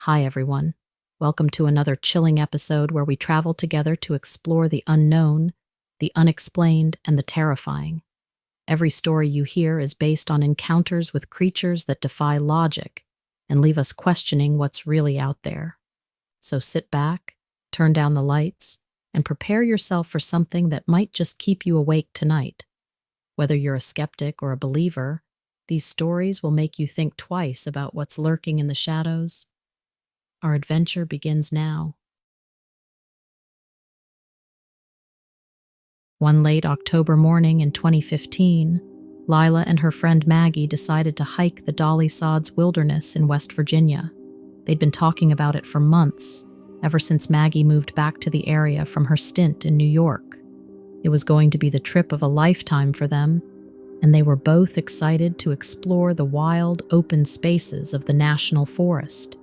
Hi, everyone. Welcome to another chilling episode where we travel together to explore the unknown, the unexplained, and the terrifying. Every story you hear is based on encounters with creatures that defy logic and leave us questioning what's really out there. So sit back, turn down the lights, and prepare yourself for something that might just keep you awake tonight. Whether you're a skeptic or a believer, these stories will make you think twice about what's lurking in the shadows. Our adventure begins now. One late October morning in 2015, Lila and her friend Maggie decided to hike the Dolly Sods wilderness in West Virginia. They'd been talking about it for months, ever since Maggie moved back to the area from her stint in New York. It was going to be the trip of a lifetime for them, and they were both excited to explore the wild, open spaces of the national forest.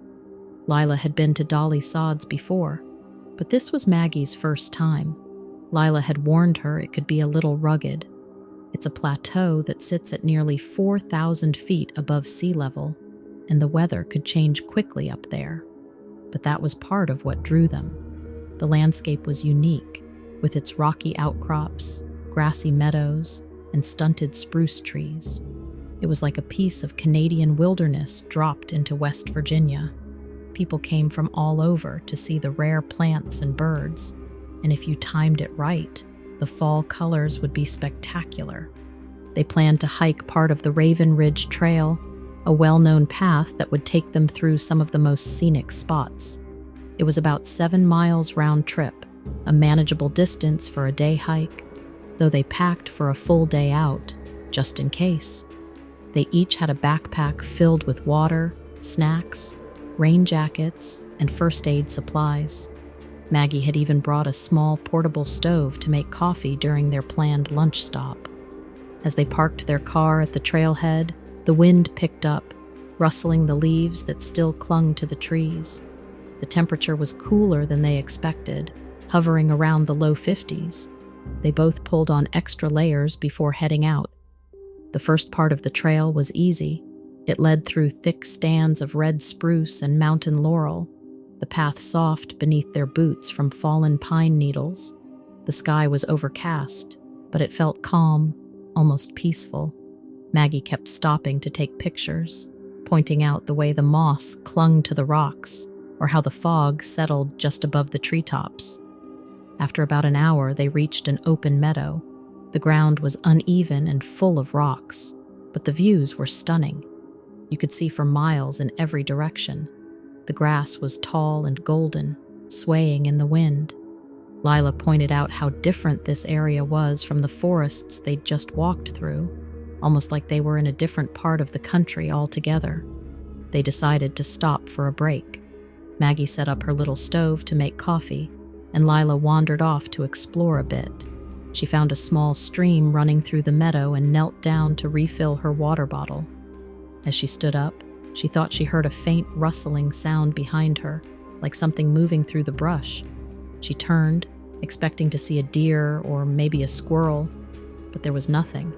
Lila had been to Dolly Sods before, but this was Maggie's first time. Lila had warned her it could be a little rugged. It's a plateau that sits at nearly 4,000 feet above sea level, and the weather could change quickly up there. But that was part of what drew them. The landscape was unique, with its rocky outcrops, grassy meadows, and stunted spruce trees. It was like a piece of Canadian wilderness dropped into West Virginia. People came from all over to see the rare plants and birds, and if you timed it right, the fall colors would be spectacular. They planned to hike part of the Raven Ridge Trail, a well-known path that would take them through some of the most scenic spots. It was about 7 miles round trip, a manageable distance for a day hike, though they packed for a full day out, just in case. They each had a backpack filled with water, snacks, rain jackets, and first aid supplies. Maggie had even brought a small portable stove to make coffee during their planned lunch stop. As they parked their car at the trailhead, the wind picked up, rustling the leaves that still clung to the trees. The temperature was cooler than they expected, hovering around the low 50s. They both pulled on extra layers before heading out. The first part of the trail was easy. It led through thick stands of red spruce and mountain laurel, the path soft beneath their boots from fallen pine needles. The sky was overcast, but it felt calm, almost peaceful. Maggie kept stopping to take pictures, pointing out the way the moss clung to the rocks or how the fog settled just above the treetops. After about an hour, they reached an open meadow. The ground was uneven and full of rocks, but the views were stunning. You could see for miles in every direction. The grass was tall and golden, swaying in the wind. Lila pointed out how different this area was from the forests they'd just walked through, almost like they were in a different part of the country altogether. They decided to stop for a break. Maggie set up her little stove to make coffee, and Lila wandered off to explore a bit. She found a small stream running through the meadow and knelt down to refill her water bottle. As she stood up, she thought she heard a faint rustling sound behind her, like something moving through the brush. She turned, expecting to see a deer or maybe a squirrel, but there was nothing,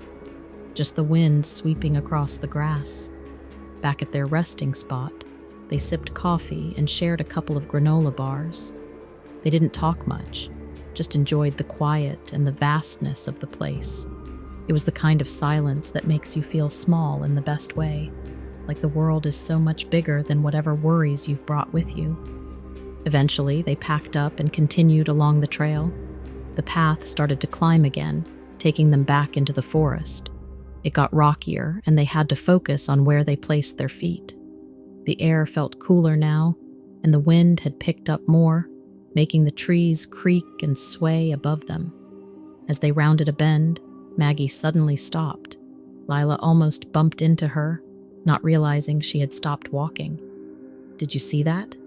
just the wind sweeping across the grass. Back at their resting spot, they sipped coffee and shared a couple of granola bars. They didn't talk much, just enjoyed the quiet and the vastness of the place. It was the kind of silence that makes you feel small in the best way, like the world is so much bigger than whatever worries you've brought with you. Eventually, they packed up and continued along the trail. The path started to climb again, taking them back into the forest. It got rockier, and they had to focus on where they placed their feet. The air felt cooler now, and the wind had picked up more, making the trees creak and sway above them. As they rounded a bend, Maggie suddenly stopped. Lila almost bumped into her, not realizing she had stopped walking. "Did you see that?"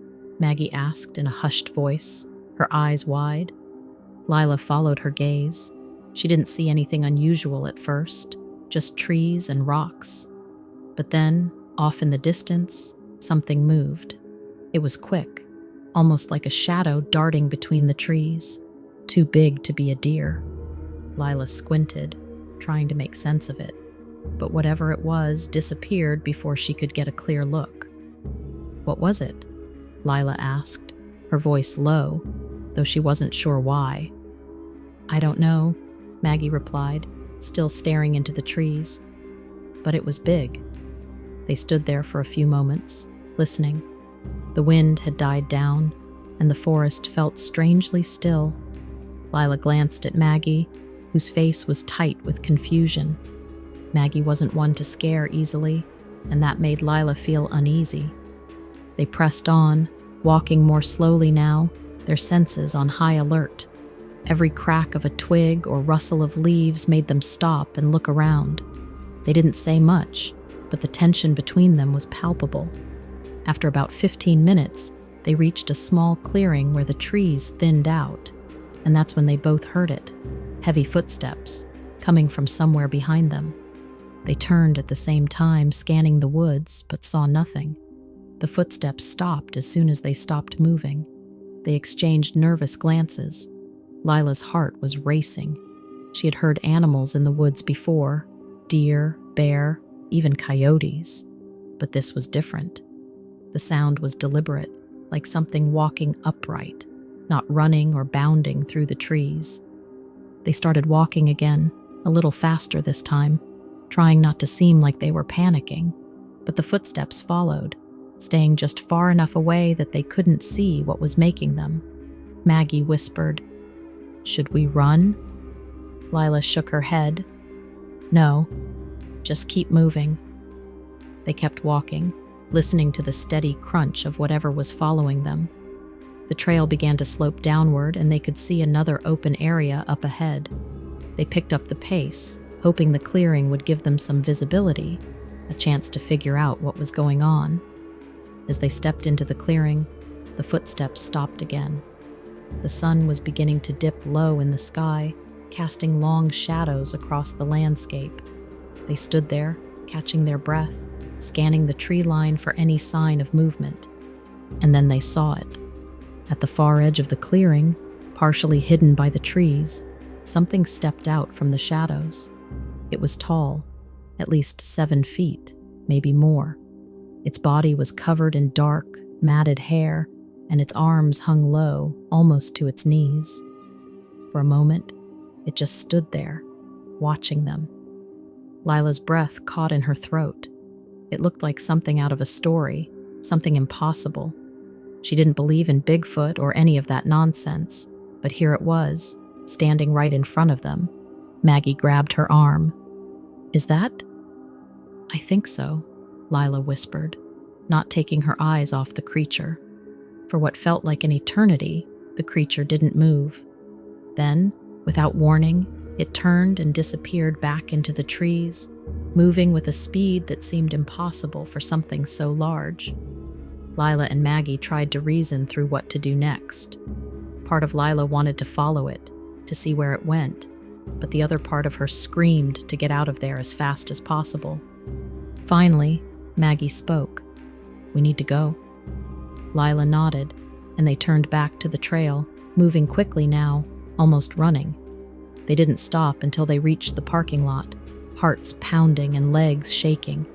Maggie asked in a hushed voice, her eyes wide. Lila followed her gaze. She didn't see anything unusual at first, just trees and rocks. But then, off in the distance, something moved. It was quick, almost like a shadow darting between the trees, too big to be a deer. Lila squinted, trying to make sense of it, but whatever it was disappeared before she could get a clear look. What was it? Lila asked, her voice low, though she wasn't sure why. I don't know, Maggie replied, still staring into the trees. But it was big. They stood there for a few moments, listening. The wind had died down, and the forest felt strangely still. Lila glanced at Maggie, whose face was tight with confusion. Maggie wasn't one to scare easily, and that made Lila feel uneasy. They pressed on, walking more slowly now, their senses on high alert. Every crack of a twig or rustle of leaves made them stop and look around. They didn't say much, but the tension between them was palpable. After about 15 minutes, they reached a small clearing where the trees thinned out, and that's when they both heard it, heavy footsteps, coming from somewhere behind them. They turned at the same time, scanning the woods, but saw nothing. The footsteps stopped as soon as they stopped moving. They exchanged nervous glances. Lila's heart was racing. She had heard animals in the woods before, deer, bear, even coyotes. But this was different. The sound was deliberate, like something walking upright, not running or bounding through the trees. They started walking again, a little faster this time, trying not to seem like they were panicking. But the footsteps followed, staying just far enough away that they couldn't see what was making them. Maggie whispered, "Should we run?" Lila shook her head. "No, just keep moving." They kept walking, listening to the steady crunch of whatever was following them. The trail began to slope downward, and they could see another open area up ahead. They picked up the pace, hoping the clearing would give them some visibility, a chance to figure out what was going on. As they stepped into the clearing, the footsteps stopped again. The sun was beginning to dip low in the sky, casting long shadows across the landscape. They stood there, catching their breath, scanning the tree line for any sign of movement. And then they saw it. At the far edge of the clearing, partially hidden by the trees, something stepped out from the shadows. It was tall, at least 7 feet, maybe more. Its body was covered in dark, matted hair, and its arms hung low, almost to its knees. For a moment, it just stood there, watching them. Lila's breath caught in her throat. It looked like something out of a story, something impossible. She didn't believe in Bigfoot or any of that nonsense, but here it was, standing right in front of them. Maggie grabbed her arm. "Is that?" "I think so," Lila whispered, not taking her eyes off the creature. For what felt like an eternity, the creature didn't move. Then, without warning, it turned and disappeared back into the trees, moving with a speed that seemed impossible for something so large. Lila and Maggie tried to reason through what to do next. Part of Lila wanted to follow it, to see where it went, but the other part of her screamed to get out of there as fast as possible. Finally, Maggie spoke. "We need to go." Lila nodded, and they turned back to the trail, moving quickly now, almost running. They didn't stop until they reached the parking lot, hearts pounding and legs shaking.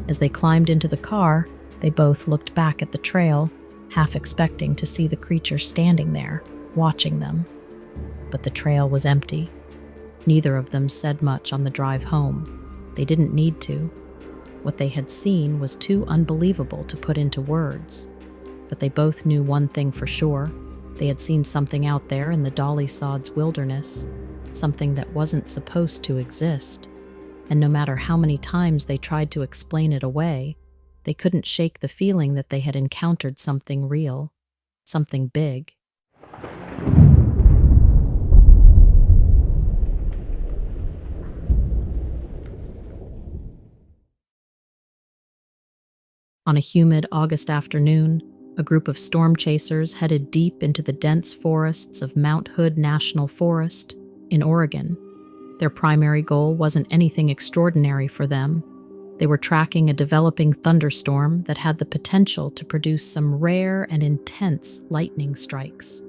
As they climbed into the car, they both looked back at the trail, half expecting to see the creature standing there, watching them. But the trail was empty. Neither of them said much on the drive home. They didn't need to. What they had seen was too unbelievable to put into words. But they both knew one thing for sure. They had seen something out there in the Dolly Sods wilderness, something that wasn't supposed to exist. And no matter how many times they tried to explain it away, they couldn't shake the feeling that they had encountered something real, something big. On a humid August afternoon, a group of storm chasers headed deep into the dense forests of Mount Hood National Forest in Oregon. Their primary goal wasn't anything extraordinary for them. They were tracking a developing thunderstorm that had the potential to produce some rare and intense lightning strikes.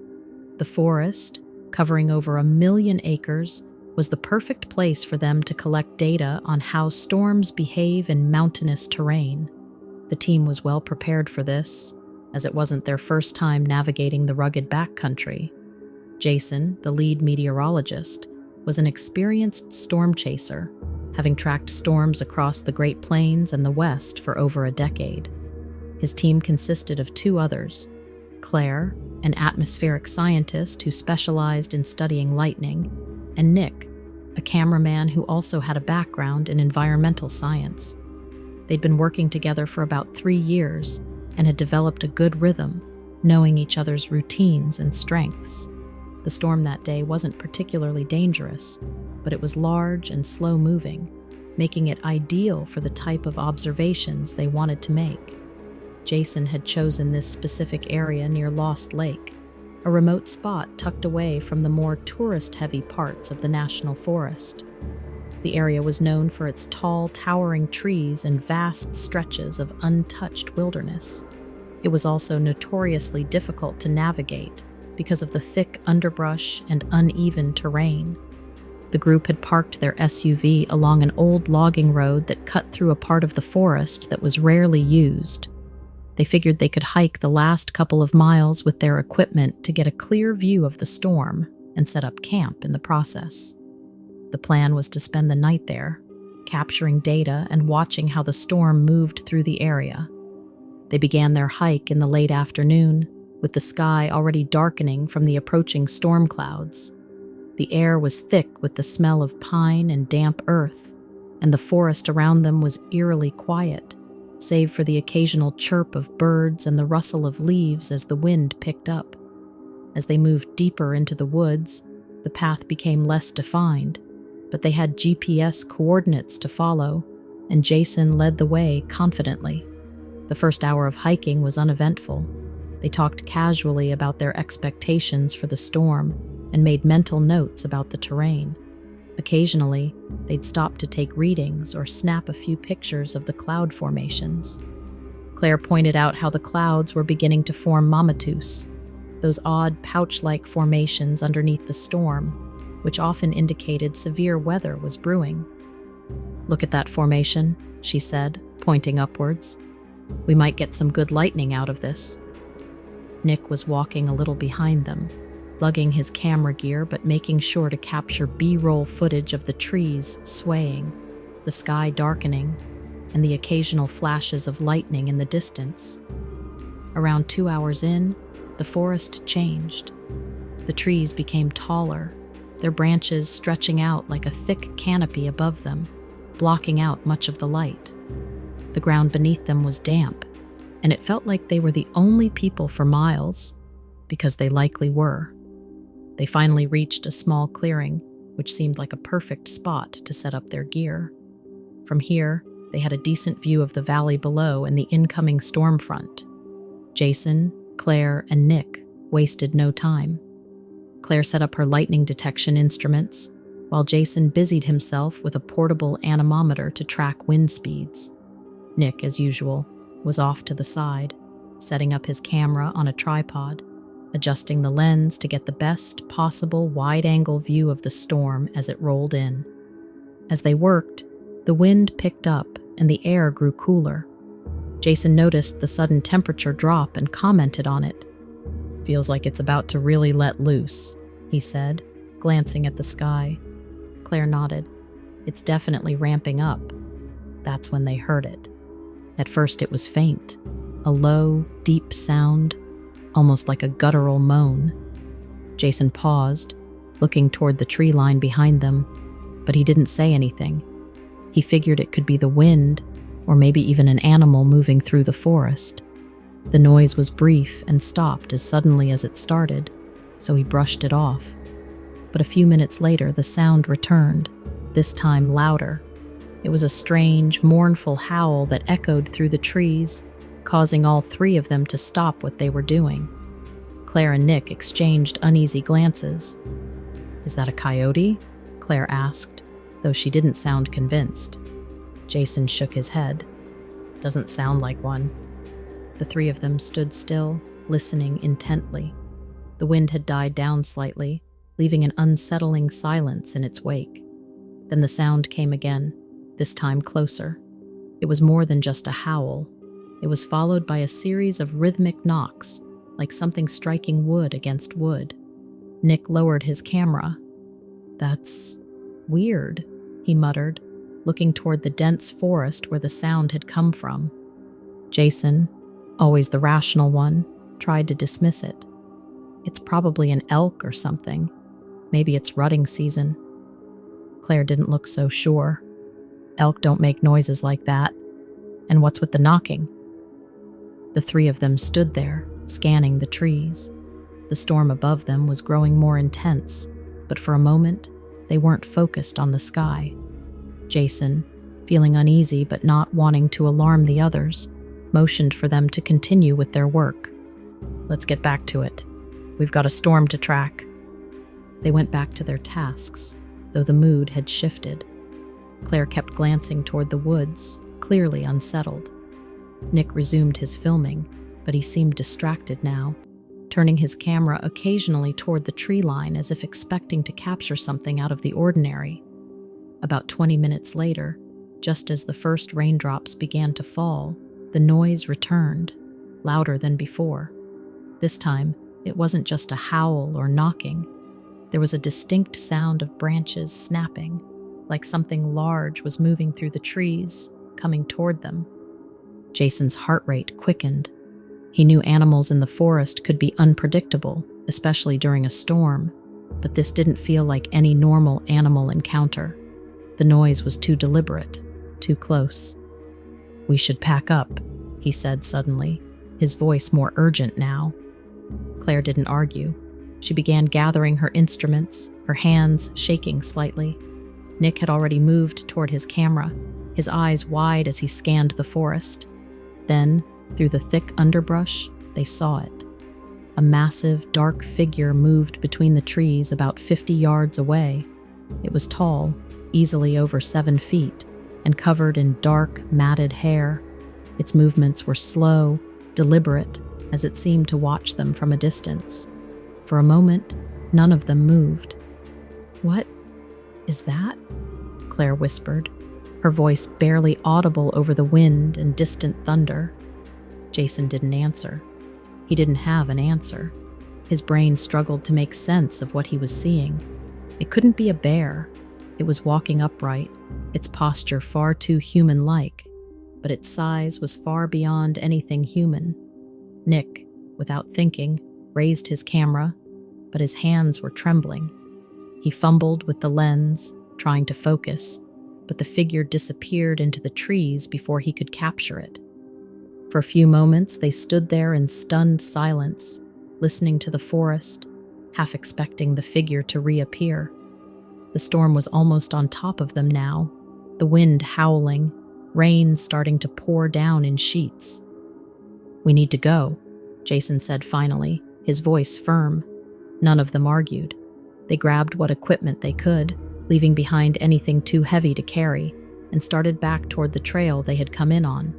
The forest, covering over 1 million acres, was the perfect place for them to collect data on how storms behave in mountainous terrain. The team was well prepared for this. as it wasn't their first time navigating the rugged backcountry. Jason, the lead meteorologist, was an experienced storm chaser, having tracked storms across the Great Plains and the West for over a decade. His team consisted of two others, Claire, an atmospheric scientist who specialized in studying lightning, and Nick, a cameraman who also had a background in environmental science. They'd been working together for about 3 years and had developed a good rhythm, knowing each other's routines and strengths. The storm that day wasn't particularly dangerous, but it was large and slow-moving, making it ideal for the type of observations they wanted to make. Jason had chosen this specific area near Lost Lake, a remote spot tucked away from the more tourist-heavy parts of the national forest. The area was known for its tall, towering trees and vast stretches of untouched wilderness. It was also notoriously difficult to navigate because of the thick underbrush and uneven terrain. The group had parked their SUV along an old logging road that cut through a part of the forest that was rarely used. They figured they could hike the last couple of miles with their equipment to get a clear view of the storm and set up camp in the process. The plan was to spend the night there, capturing data and watching how the storm moved through the area. They began their hike in the late afternoon, with the sky already darkening from the approaching storm clouds. The air was thick with the smell of pine and damp earth, and the forest around them was eerily quiet, save for the occasional chirp of birds and the rustle of leaves as the wind picked up. As they moved deeper into the woods, the path became less defined, but they had GPS coordinates to follow, and Jason led the way confidently. The first hour of hiking was uneventful. They talked casually about their expectations for the storm and made mental notes about the terrain. Occasionally, they'd stop to take readings or snap a few pictures of the cloud formations. Claire pointed out how the clouds were beginning to form mammatus, those odd pouch-like formations underneath the storm, which often indicated severe weather was brewing. "Look at that formation," she said, pointing upwards. "We might get some good lightning out of this." Nick was walking a little behind them, lugging his camera gear but making sure to capture B-roll footage of the trees swaying, the sky darkening, and the occasional flashes of lightning in the distance. Around 2 hours in, the forest changed. The trees became taller, their branches stretching out like a thick canopy above them, blocking out much of the light. The ground beneath them was damp, and it felt like they were the only people for miles, because they likely were. They finally reached a small clearing, which seemed like a perfect spot to set up their gear. From here, they had a decent view of the valley below and the incoming storm front. Jason, Claire, and Nick wasted no time. Claire set up her lightning detection instruments, while Jason busied himself with a portable anemometer to track wind speeds. Nick, as usual, was off to the side, setting up his camera on a tripod, adjusting the lens to get the best possible wide-angle view of the storm as it rolled in. As they worked, the wind picked up and the air grew cooler. Jason noticed the sudden temperature drop and commented on it. "Feels like it's about to really let loose," he said, glancing at the sky. Claire nodded. "It's definitely ramping up." That's when they heard it. At first it was faint, a low, deep sound, almost like a guttural moan. Jason paused, looking toward the tree line behind them, but he didn't say anything. He figured it could be the wind, or maybe even an animal moving through the forest. The noise was brief and stopped as suddenly as it started, so he brushed it off. But a few minutes later, the sound returned, this time louder. It was a strange, mournful howl that echoed through the trees, causing all three of them to stop what they were doing. Claire and Nick exchanged uneasy glances. "Is that a coyote?" Claire asked, though she didn't sound convinced. Jason shook his head. "Doesn't sound like one." The three of them stood still, listening intently. The wind had died down slightly, leaving an unsettling silence in its wake. Then the sound came again, this time closer. It was more than just a howl. It was followed by a series of rhythmic knocks, like something striking wood against wood. Nick lowered his camera. "That's weird," he muttered, looking toward the dense forest where the sound had come from. Jason, always the rational one, tried to dismiss it. "It's probably an elk or something. Maybe it's rutting season." Claire didn't look so sure. "Elk don't make noises like that. And what's with the knocking?" The three of them stood there, scanning the trees. The storm above them was growing more intense, but for a moment, they weren't focused on the sky. Jason, feeling uneasy but not wanting to alarm the others, motioned for them to continue with their work. "Let's get back to it. We've got a storm to track." They went back to their tasks, though the mood had shifted. Claire kept glancing toward the woods, clearly unsettled. Nick resumed his filming, but he seemed distracted now, turning his camera occasionally toward the tree line as if expecting to capture something out of the ordinary. About 20 minutes later, just as the first raindrops began to fall, the noise returned, louder than before. This time, it wasn't just a howl or knocking. There was a distinct sound of branches snapping, like something large was moving through the trees, coming toward them. Jason's heart rate quickened. He knew animals in the forest could be unpredictable, especially during a storm, but this didn't feel like any normal animal encounter. The noise was too deliberate, too close. "We should pack up," he said suddenly, his voice more urgent now. Claire didn't argue. She began gathering her instruments, her hands shaking slightly. Nick had already moved toward his camera, his eyes wide as he scanned the forest. Then, through the thick underbrush, they saw it. A massive, dark figure moved between the trees about 50 yards away. It was tall, easily over 7 feet, and covered in dark, matted hair. Its movements were slow, deliberate, as it seemed to watch them from a distance. For a moment, none of them moved. "What is that?" Claire whispered, her voice barely audible over the wind and distant thunder. Jason didn't answer. He didn't have an answer. His brain struggled to make sense of what he was seeing. It couldn't be a bear. It was walking upright, its posture far too human-like, but its size was far beyond anything human. Nick, without thinking, raised his camera, but his hands were trembling. He fumbled with the lens, trying to focus, but the figure disappeared into the trees before he could capture it. For a few moments, they stood there in stunned silence, listening to the forest, half expecting the figure to reappear. The storm was almost on top of them now, the wind howling, rain starting to pour down in sheets. "We need to go," Jason said finally, his voice firm. None of them argued. They grabbed what equipment they could, leaving behind anything too heavy to carry, and started back toward the trail they had come in on.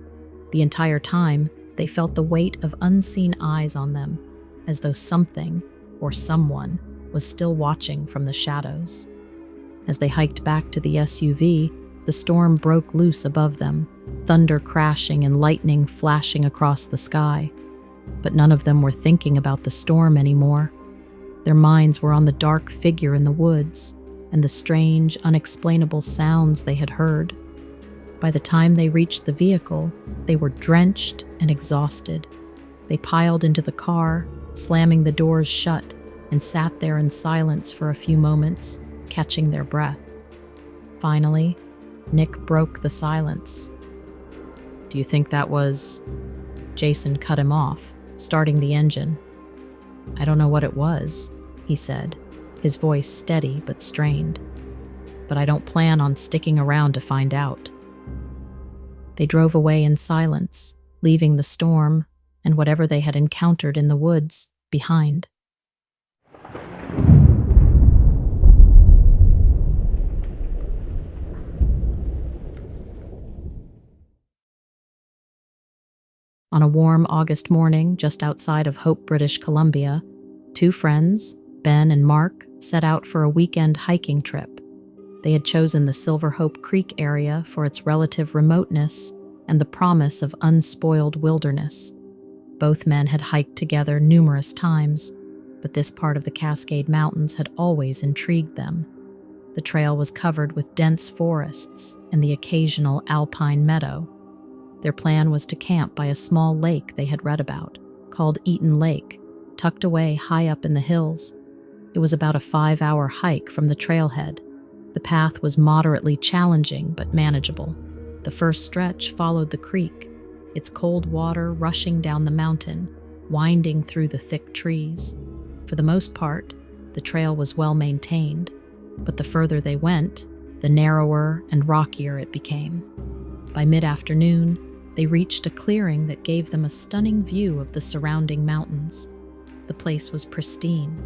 The entire time, they felt the weight of unseen eyes on them, as though something, or someone, was still watching from the shadows. As they hiked back to the SUV, the storm broke loose above them, thunder crashing and lightning flashing across the sky. But none of them were thinking about the storm anymore. Their minds were on the dark figure in the woods, and the strange, unexplainable sounds they had heard. By the time they reached the vehicle, they were drenched and exhausted. They piled into the car, slamming the doors shut, and sat there in silence for a few moments, catching their breath. Finally, Nick broke the silence. "Do you think that was—" Jason cut him off, starting the engine. "I don't know what it was," he said, his voice steady but strained. "But I don't plan on sticking around to find out." They drove away in silence, leaving the storm and whatever they had encountered in the woods behind. On a warm August morning just outside of Hope, British Columbia, two friends, Ben and Mark, set out for a weekend hiking trip. They had chosen the Silverhope Creek area for its relative remoteness and the promise of unspoiled wilderness. Both men had hiked together numerous times, but this part of the Cascade Mountains had always intrigued them. The trail was covered with dense forests and the occasional alpine meadow. Their plan was to camp by a small lake they had read about, called Eaton Lake, tucked away high up in the hills. It was about a 5-hour hike from the trailhead. The path was moderately challenging but manageable. The first stretch followed the creek, its cold water rushing down the mountain, winding through the thick trees. For the most part, the trail was well maintained, but the further they went, the narrower and rockier it became. By mid-afternoon, they reached a clearing that gave them a stunning view of the surrounding mountains. The place was pristine.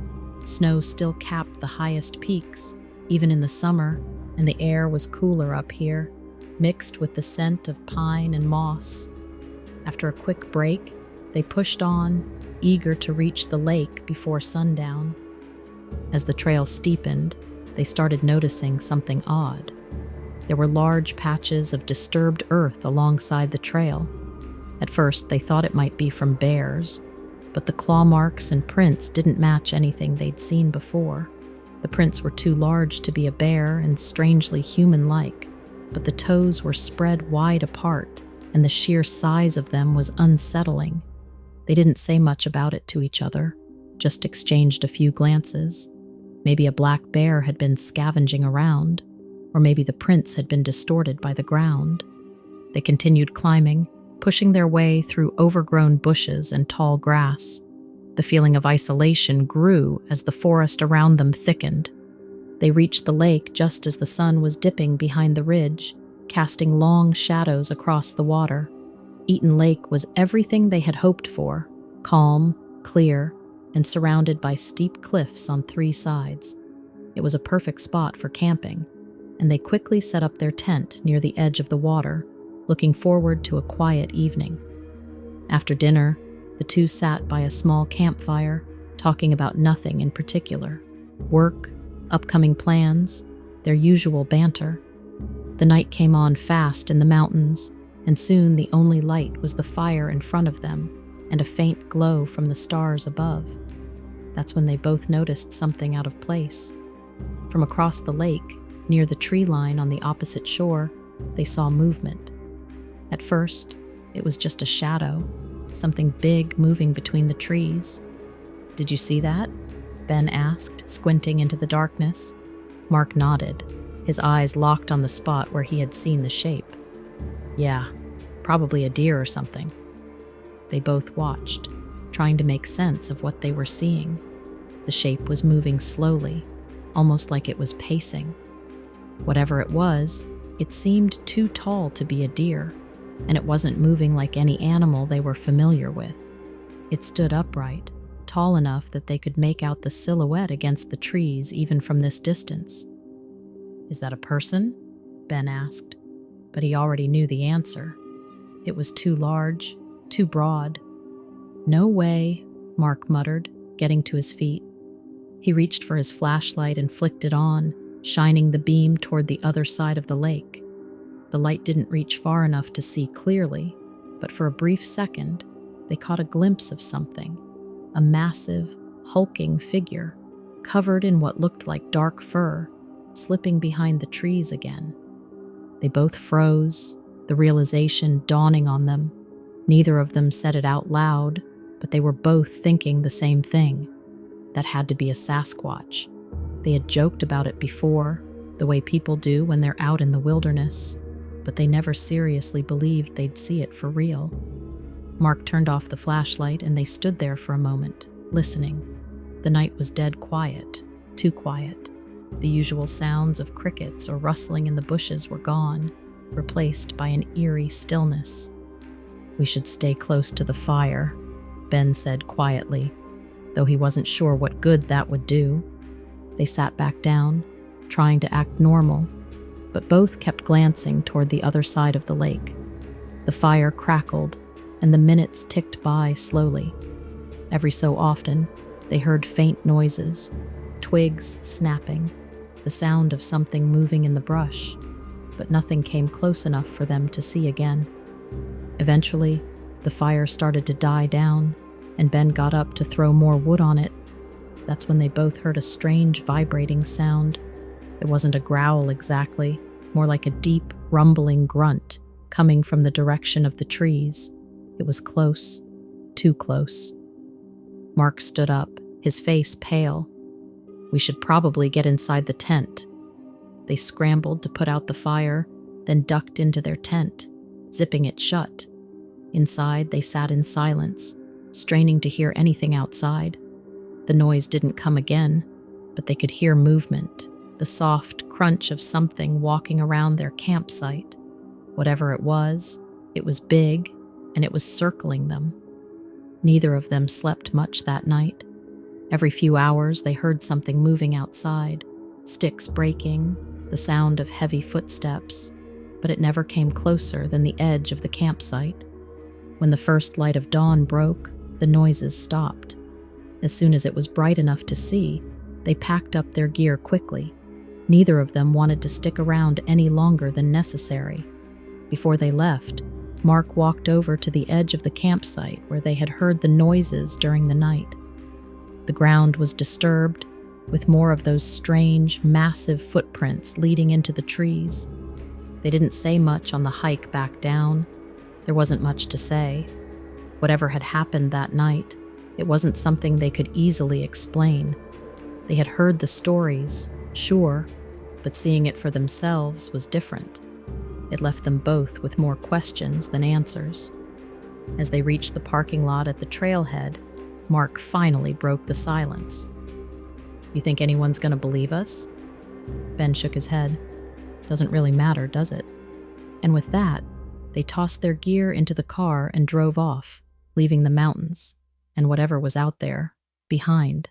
Snow still capped the highest peaks, even in the summer, and the air was cooler up here, mixed with the scent of pine and moss. After a quick break, they pushed on, eager to reach the lake before sundown. As the trail steepened, they started noticing something odd. There were large patches of disturbed earth alongside the trail. At first, they thought it might be from bears, but the claw marks and prints didn't match anything they'd seen before. The prints were too large to be a bear and strangely human-like, but the toes were spread wide apart, and the sheer size of them was unsettling. They didn't say much about it to each other, just exchanged a few glances. Maybe a black bear had been scavenging around, or maybe the prints had been distorted by the ground. They continued climbing, pushing their way through overgrown bushes and tall grass. The feeling of isolation grew as the forest around them thickened. They reached the lake just as the sun was dipping behind the ridge, casting long shadows across the water. Eaton Lake was everything they had hoped for, calm, clear, and surrounded by steep cliffs on 3 sides. It was a perfect spot for camping, and they quickly set up their tent near the edge of the water, looking forward to a quiet evening. After dinner, the two sat by a small campfire, talking about nothing in particular. Work, upcoming plans, their usual banter. The night came on fast in the mountains, and soon the only light was the fire in front of them and a faint glow from the stars above. That's when they both noticed something out of place. From across the lake, near the tree line on the opposite shore, they saw movement. At first, it was just a shadow, something big moving between the trees. "Did you see that?" Ben asked, squinting into the darkness. Mark nodded, his eyes locked on the spot where he had seen the shape. "Yeah, probably a deer or something." They both watched, trying to make sense of what they were seeing. The shape was moving slowly, almost like it was pacing. Whatever it was, it seemed too tall to be a deer, and it wasn't moving like any animal they were familiar with. It stood upright, tall enough that they could make out the silhouette against the trees even from this distance. "Is that a person?" Ben asked, but he already knew the answer. It was too large, too broad. "No way," Mark muttered, getting to his feet. He reached for his flashlight and flicked it on, shining the beam toward the other side of the lake. The light didn't reach far enough to see clearly, but for a brief second, they caught a glimpse of something, a massive, hulking figure, covered in what looked like dark fur, slipping behind the trees again. They both froze, the realization dawning on them. Neither of them said it out loud, but they were both thinking the same thing. That had to be a Sasquatch. They had joked about it before, the way people do when they're out in the wilderness, but they never seriously believed they'd see it for real. Mark turned off the flashlight and they stood there for a moment, listening. The night was dead quiet, too quiet. The usual sounds of crickets or rustling in the bushes were gone, replaced by an eerie stillness. "We should stay close to the fire," Ben said quietly, though he wasn't sure what good that would do. They sat back down, trying to act normal, but both kept glancing toward the other side of the lake. The fire crackled, and the minutes ticked by slowly. Every so often, they heard faint noises, twigs snapping, the sound of something moving in the brush, but nothing came close enough for them to see again. Eventually, the fire started to die down, and Ben got up to throw more wood on it. That's when they both heard a strange vibrating sound. It wasn't a growl exactly, more like a deep, rumbling grunt coming from the direction of the trees. It was close, too close. Mark stood up, his face pale. We should probably get inside the tent. They scrambled to put out the fire, then ducked into their tent, zipping it shut. Inside, they sat in silence, straining to hear anything outside. The noise didn't come again, but they could hear movement, the soft crunch of something walking around their campsite. Whatever it was big, and it was circling them. Neither of them slept much that night. Every few hours, they heard something moving outside, sticks breaking, the sound of heavy footsteps, but it never came closer than the edge of the campsite. When the first light of dawn broke, the noises stopped. As soon as it was bright enough to see, they packed up their gear quickly. Neither of them wanted to stick around any longer than necessary. Before they left, Mark walked over to the edge of the campsite where they had heard the noises during the night. The ground was disturbed, with more of those strange, massive footprints leading into the trees. They didn't say much on the hike back down. There wasn't much to say. Whatever had happened that night, it wasn't something they could easily explain. They had heard the stories, sure, but seeing it for themselves was different. It left them both with more questions than answers. As they reached the parking lot at the trailhead, Mark finally broke the silence. "You think anyone's going to believe us?" Ben shook his head. "Doesn't really matter, does it?" And with that, they tossed their gear into the car and drove off, leaving the mountains, and whatever was out there, behind.